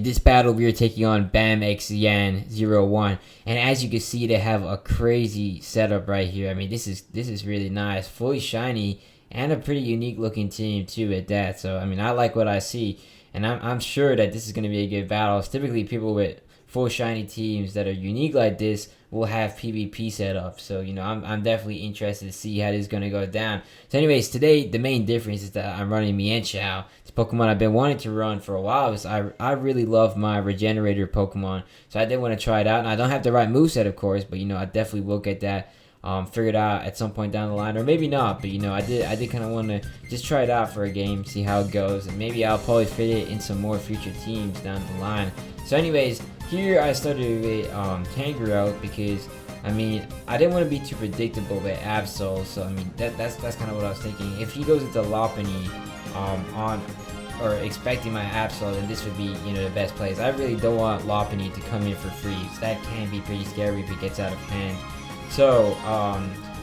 in this battle, we are taking on Bam X Yan 01, and as you can see, they have a crazy setup right here. I mean, this is really nice, fully shiny, and a pretty unique looking team too at that. So I mean, I like what I see, and I'm sure that this is going to be a good battle. It's typically people with full shiny teams that are unique like this will have PvP set up. So I'm definitely interested to see how this is going to go down. So anyways, today the main difference is that I'm running Mienshao. It's Pokemon I've been wanting to run for a while because I really love my Regenerator Pokemon. So I did want to try it out, and I don't have the right moveset, of course, but I definitely will get that figured out at some point down the line, or maybe not. But I did kind of want to just try it out for a game, see how it goes, and maybe I'll probably fit it in some more future teams down the line. So anyways, here I started with Tangrowth because I mean I didn't want to be too predictable with Absol. So I mean that's kind of what I was thinking. If he goes into Lopunny on or expecting my Absol, then this would be the best place. I really don't want Lopunny to come in for free, so that can be pretty scary if it gets out of hand. So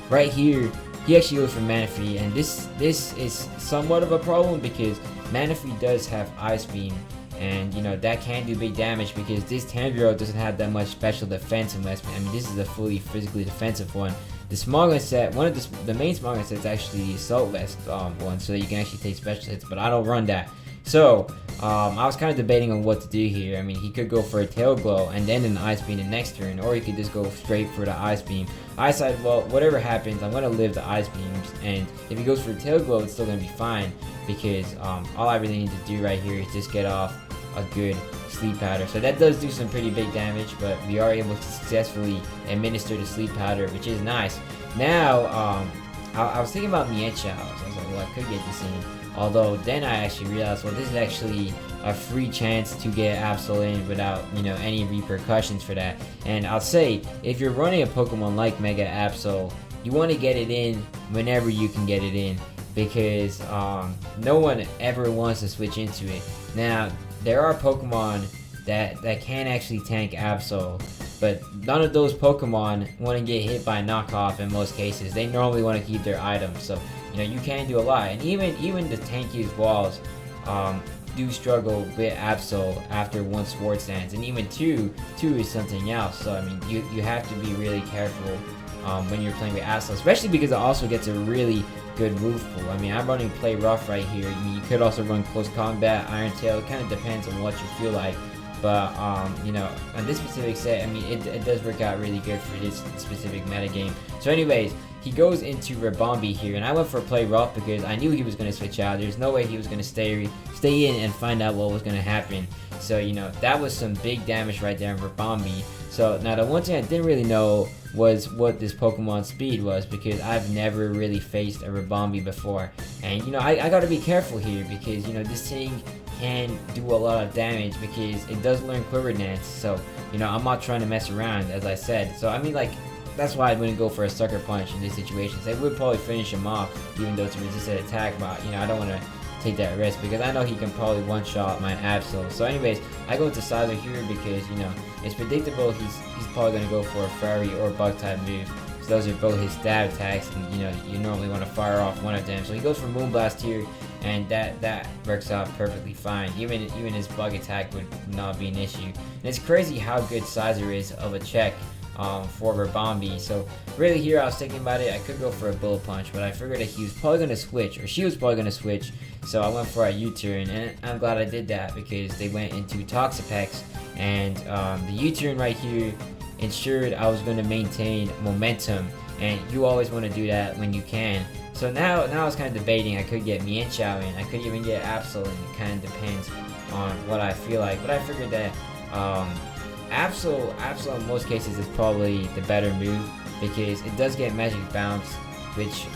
right here he actually goes for Manaphy, and this is somewhat of a problem because Manaphy does have Ice Beam, and that can do big damage because this Tangrowth doesn't have that much special defense investment. I mean, this is a fully physically defensive one. The Smogon set, one of the main Smogon sets, is actually the Assault Vest one, so that you can actually take special hits, but I don't run that. So I was kind of debating on what to do here. I mean, he could go for a Tail Glow and then an Ice Beam the next turn, or he could just go straight for the Ice Beam. I decided, well, whatever happens, I'm going to live the Ice Beams, and if he goes for a Tail Glow, it's still going to be fine because all I really need to do right here is just get off a good Sleep Powder. So that does do some pretty big damage, but we are able to successfully administer the Sleep Powder, which is nice. Now, I was thinking about Mienshao, so I was like, well, I could get this in. Although then I actually realized, well, this is actually a free chance to get Absol in without any repercussions for that. And I'll say, if you're running a Pokemon like Mega Absol, you want to get it in whenever you can get it in, because no one ever wants to switch into it. Now, there are Pokemon that can actually tank Absol, but none of those Pokemon want to get hit by knockoff in most cases. They normally want to keep their items, so you can do a lot. And even the tankiest walls do struggle with Absol after one Swords Dance, and even two is something else. So I mean, you have to be really careful when you're playing with Absol, especially because it also gets a really good move pool. I mean, I'm running Play Rough right here. I mean, you could also run Close Combat, Iron Tail. It kind of depends on what you feel like. But on this specific set, I mean, it does work out really good for this specific metagame. So anyways, he goes into Ribombee here, and I went for Play Rough because I knew he was going to switch out. There's no way he was going to stay in and find out what was going to happen. So that was some big damage right there in Ribombee. So now the one thing I didn't really know was what this Pokemon's speed was, because I've never really faced a Ribombee before. And I got to be careful here because this thing can do a lot of damage because it does learn Quiver Dance. So I'm not trying to mess around, as I said. So I mean, like, that's why I wouldn't go for a Sucker Punch in these situations. I would probably finish him off, even though it's a resisted attack, but I don't want to take that risk because I know he can probably one-shot my Absol. So anyways, I go into Sizer here because it's predictable he's probably going to go for a Fairy or Bug type move. So those are both his stab attacks, and you normally want to fire off one of them. So he goes for Moonblast here, and that works out perfectly fine. Even his Bug attack would not be an issue. And it's crazy how good Sizer is of a check for Ribombee. So really here I was thinking about it, I could go for a Bullet Punch, but I figured that he was probably going to switch, or she was probably going to switch, so I went for a U-turn, and I'm glad I did that because they went into Toxapex, and the U-turn right here ensured I was going to maintain momentum, and you always want to do that when you can. So now I was kind of debating, I could get Mienshao in, I could even get Absol in, it kind of depends on what I feel like, but I figured that Absol in most cases is probably the better move because it does get Magic Bounce, which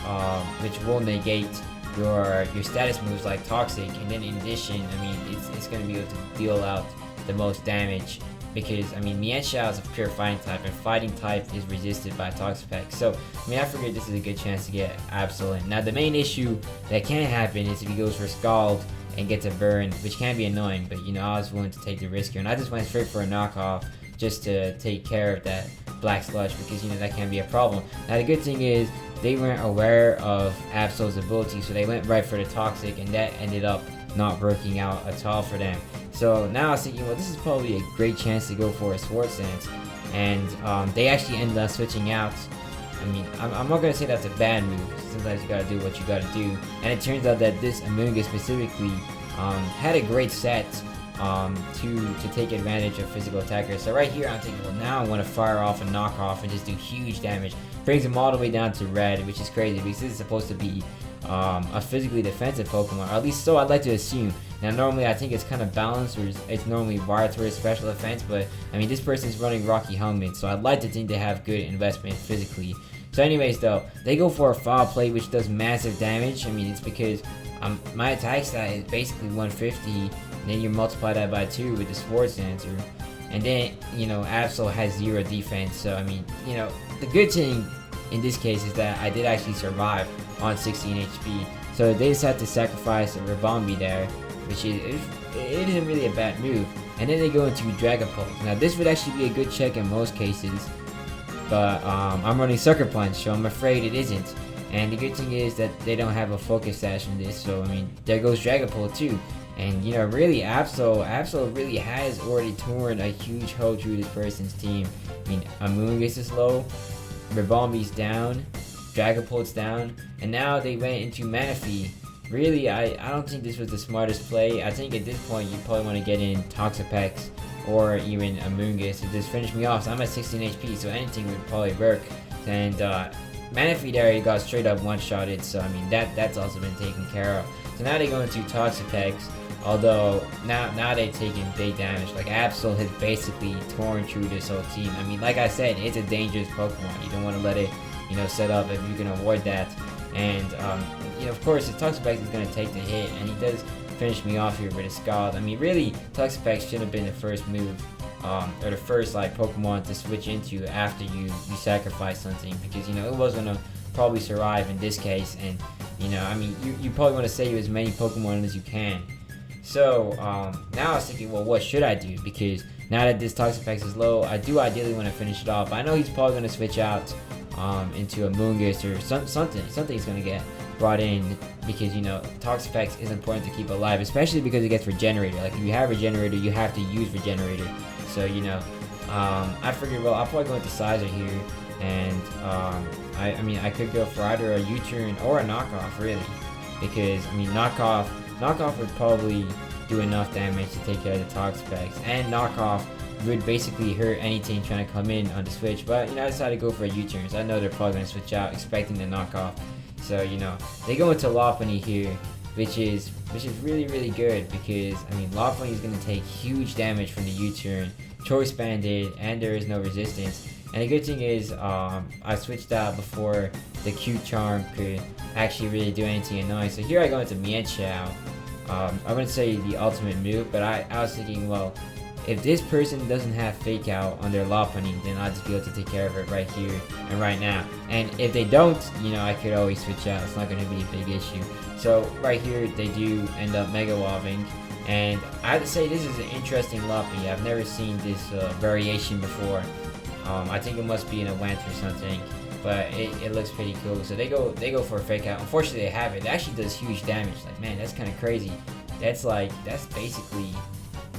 will negate your status moves like Toxic, and then in addition, I mean, it's going to be able to deal out the most damage because I mean, Mienshao is a pure fighting type, and fighting type is resisted by Toxapex. So I mean, I figured this is a good chance to get Absol in. Now the main issue that can happen is if he goes for Scald and gets a burn, which can be annoying, but I was willing to take the risk here, and I just went straight for a knockoff just to take care of that Black Sludge because that can be a problem. Now the good thing is they weren't aware of Absol's ability, so they went right for the Toxic, and that ended up not working out at all for them. So now I was thinking, well, this is probably a great chance to go for a Swords Dance. And they actually ended up switching out. I mean, I'm not gonna say that's a bad move. Sometimes you gotta do what you gotta do. And it turns out that this Amoonguss specifically had a great set to take advantage of physical attackers. So right here I'm thinking, well, now I want to fire off a knockoff and just do huge damage. Brings him all the way down to red, which is crazy because this is supposed to be a physically defensive Pokemon, or at least so I'd like to assume. Now normally I think it's kind of balanced, where it's normally vibratory special defense, but I mean this person's running Rocky Helmet, so I'd like to think they have good investment physically. So anyways though, they go for a Foul Play, which does massive damage. I mean, it's because my attack stat is basically 150, and then you multiply that by 2 with the Swords Dancer, and then, you know, Absol has 0 defense. So I mean, you know, the good thing in this case is that I did actually survive on 16 HP. So they decided to sacrifice a Ribombee there, which it isn't really a bad move. And then they go into Dragapult. Now this would actually be a good check in most cases, but I'm running Sucker Punch, so I'm afraid it isn't. And the good thing is that they don't have a focus sash in this, so I mean, there goes Dragapult too. And you know, really, Absol really has already torn a huge hole through this person's team. I mean, Amoonguss is low, Ribombee's down, Dragapult's down, and now they went into Manaphy. Really, I don't think this was the smartest play. I think at this point you probably want to get in Toxapex or even Amoonguss to just finish me off. So I'm at 16 HP, so anything would probably work. And Manaphy there, he got straight up one-shotted, so I mean that's also been taken care of. So now they go into Toxapex, although now they're taking big damage. Like Absol has basically torn through this whole team. I mean, like I said, it's a dangerous Pokemon. You don't want to let it, you know, set up if you can avoid that. And you know, of course, the Toxapex is going to take the hit, and he does finish me off here with a Scald. I mean, really, Toxapex should have been the first move, or the first like Pokemon to switch into after you sacrifice something, because you know it was going to probably survive in this case. And you know, I mean, you probably want to save as many Pokemon as you can. So now I was thinking, well, what should I do? Because now that this Toxapex is low, I do ideally want to finish it off. I know he's probably going to switch out into a Amoonguss or something's going to get brought in, because you know Toxapex is important to keep alive, especially because it gets Regenerator. Like if you have Regenerator, you have to use Regenerator. So you know, I figured, well, I'll probably go into Sizer here, and I mean I could go for either a U-turn or a knockoff, really, because I mean knockoff would probably do enough damage to take care of the Toxapex, and knockoff would basically hurt anything trying to come in on the switch. But you know, I decided to go for a U-turn, so I know they're probably going to switch out expecting the knockoff. So you know, they go into Lopunny here, which is really good, because I mean Lopunny is going to take huge damage from the U-turn, Choice Banded, and there is no resistance. And the good thing is I switched out before the Cute Charm could actually really do anything annoying. So here I go into Mienshao. I wouldn't say the ultimate move, but I was thinking, well, if this person doesn't have Fake Out on their Lopunny, then I'll just be able to take care of it right here and right now. And if they don't, you know, I could always switch out. It's not going to be a big issue. So right here, they do end up Mega Evolving. And I have to say, this is an interesting Lopunny. I've never seen this variation before. I think it must be an event or something, but it looks pretty cool. So they go for a Fake Out. Unfortunately, they have it. It actually does huge damage. Like, man, that's kind of crazy. That's basically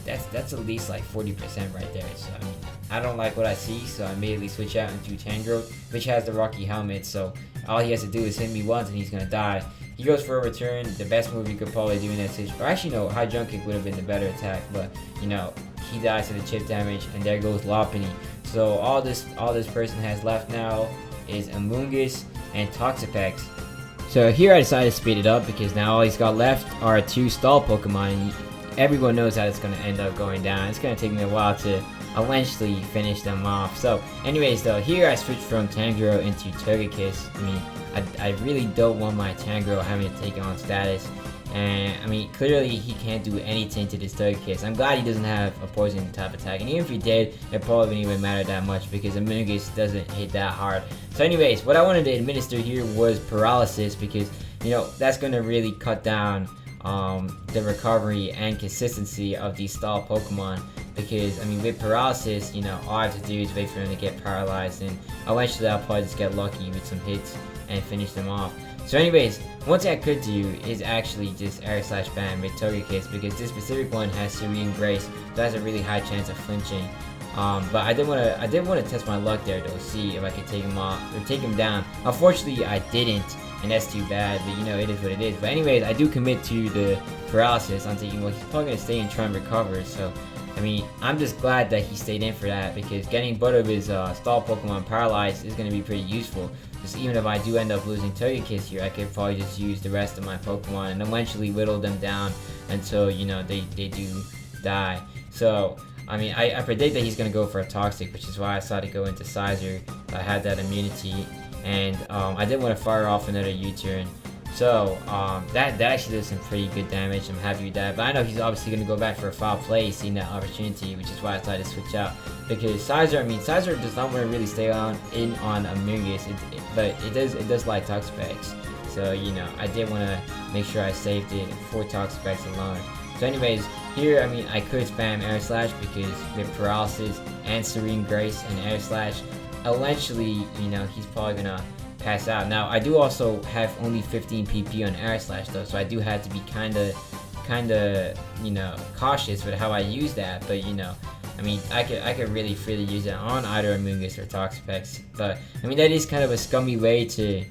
that's at least like 40% right there. So I mean, I don't like what I see, so I immediately switch out into Tangrowth, which has the Rocky Helmet. So all he has to do is hit me once and he's gonna die. He goes for a return, the best move you could probably do in that situation. Or actually no, High Jump Kick would have been the better attack, but you know, he dies to the chip damage, and there goes Lopunny. So all this person has left now is Amoonguss and Toxapex. So here I decided to speed it up, because now all he's got left are 2 stall Pokemon. Everyone knows how it's going to end up going down. It's going to take me a while to eventually finish them off. So anyways though, here I switched from Tangrowth into Togekiss. I mean, I really don't want my Tangrowth having to take on status. And I mean, clearly he can't do anything to this Togekiss. I'm glad he doesn't have a poison type attack. And even if he did, it probably wouldn't even matter that much, because Amoonguss doesn't hit that hard. So anyways, what I wanted to administer here was Paralysis, because you know, that's going to really cut down the recovery and consistency of these stall Pokemon, because I mean, with Paralysis, you know, all I have to do is wait for them to get paralyzed, and eventually I'll probably just get lucky with some hits and finish them off. So anyways, one thing I could do is actually just air slash bam with Togekiss, because this specific one has Serene Grace, so has a really high chance of flinching. But I did want to test my luck there though, see if I could take him off or take him down. Unfortunately, I didn't, and that's too bad. But you know, it is what it is. But anyways, I do commit to the paralysis. I'm thinking, well, he's probably gonna stay and try and recover. So, I mean, I'm just glad that he stayed in for that, because getting both of his stall Pokemon paralyzed is gonna be pretty useful. Just even if I do end up losing Togekiss here, I could probably just use the rest of my Pokemon and eventually whittle them down until, you know, they do die. So, I mean, I predict that he's going to go for a Toxic, which is why I decided to go into Sizer. I had that immunity, and I did want to fire off another U-turn. So, that actually does some pretty good damage. I'm happy with that. But I know he's obviously going to go back for a foul play, seeing that opportunity, which is why I decided to switch out. Because Sizer, I mean, Sizer does not want to really stay on Amoonguss, but it does like Toxapex. So, you know, I did want to make sure I saved it for Toxapex alone. So anyways, here, I mean, I could spam Air Slash, because with Paralysis and Serene Grace and Air Slash, eventually, you know, he's probably gonna pass out. Now, I do also have only 15 PP on Air Slash though, so I do have to be kinda, you know, cautious with how I use that. But you know, I mean, I could really freely use it on either Amoonguss or Toxapex. But I mean, that is kind of a scummy way to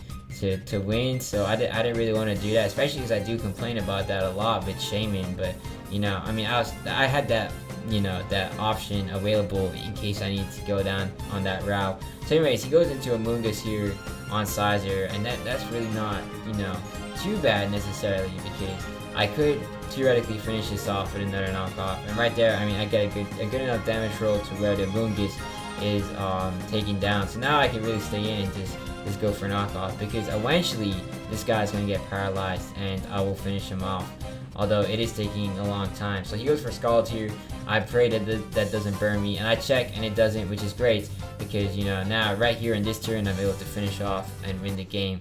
win, so I didn't really want to do that, especially because I do complain about that a lot with Shaman. But you know, I mean, I had that, you know, that option available in case I need to go down on that route. So anyways, he goes into Amoonguss here on Sizer, and that's really not, you know, too bad necessarily, because I could theoretically finish this off with another knockoff. And right there, I mean, I get a good enough damage roll to where the Amoonguss is taken down. So now I can really stay in and just go for knockoff, because eventually this guy's gonna get paralyzed and I will finish him off, although it is taking a long time. So he goes for Scald here. I pray that that doesn't burn me, and I check and it doesn't, which is great, because you know, now right here in this turn I'm able to finish off and win the game.